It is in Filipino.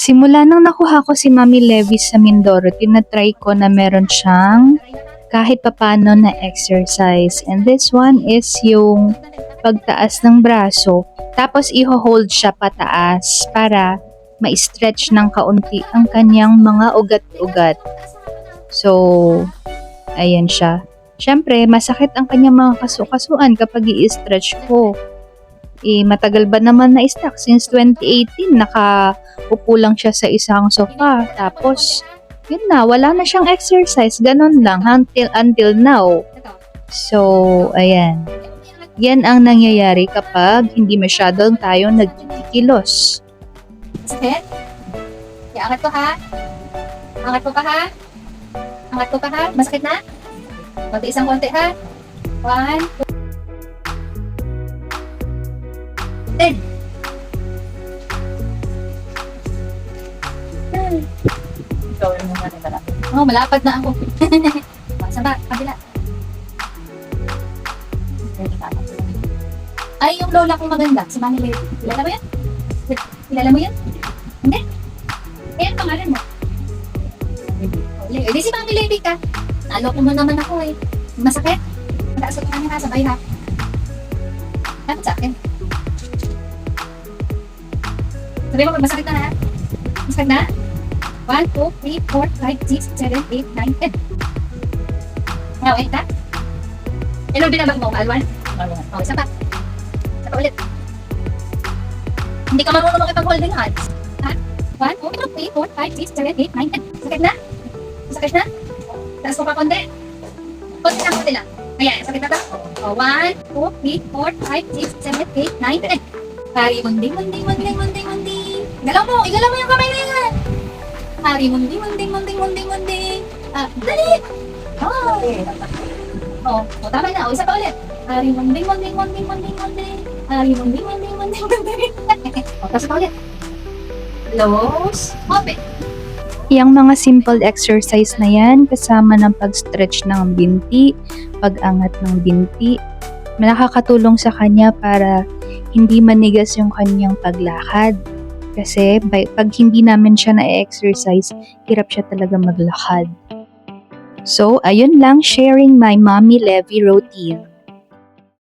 Simula nang nakuha ko si Mami Levi sa Mindoro, tinatry ko na meron siyang kahit papano na exercise. And this one is yung pagtaas ng braso. Tapos iho-hold siya pataas para ma-stretch ng kaunti ang kanyang mga ugat-ugat. So, ayan siya. Siyempre, masakit ang kanyang mga kasukasuan kapag i-stretch ko. Matagal ba naman na-stuck? Since 2018, nakaupo lang siya sa isang sofa. Tapos, yun na, wala na siyang exercise. Ganon lang until now. So, ayan. Yan ang nangyayari kapag hindi masyadong tayo nagkikilos. Sakit? Okay, angat ko ha. Angat ko pa ha. Angat ko pa ha. Masakit na? Konti isang konti ha. 1, 2, 10. Gawin mo natin malapit. Oh, malapad na ako. Saan ba? Kabila. Ay, yung lola kong maganda, si Mami Levi. Kilala mo yan? Kilala mo yan? Hindi? Eh, ang pangalan mo? Hindi si Mami Levi ka. Naloko mo naman ako eh. Masakit? Mataas ko kami ha, sabay ha. Dapat sa akin. Sabi mo, masakit na ha? Masakit na? 1, 2, 3, 4, 5, 6, 7, 8, 9, 10. Now, 8 na? Ilan binabag mo? Alwan? O, isa pa. Isa pa ulit. Hindi ka marunong makipag-holding hands. Ha? 1, 2, 3, 4, 5, 6, 7, 8, 9, 10. Sakit na? Sakit na? Taas ko pa konti. Konti lang, konti lang. Ayan, sakit na ba? O, 1, 2, 3, 4, 5, 6, 7, 8, 9, 10. Hari munding, munding, munding, munding, munding. Igalaw mo yung kamay na yan. Hari munding, munding, munding, munding, munding. Dali! Oh, tama na. O, isa pa ulit. Hari munding, munding, munding, munding, munding. Hari munding, munding, munding, munding. O, tapos pa ulit. Close. Open. Yang mga simple exercise na yan, kasama ng pag-stretch ng binti, pag-angat ng binti, nakakatulong sa kanya para hindi manigas yung kanyang paglakad. Kasi pag hindi namin siya na-exercise, hirap siya talaga maglakad. So, ayun lang, sharing my Mami Levi routine.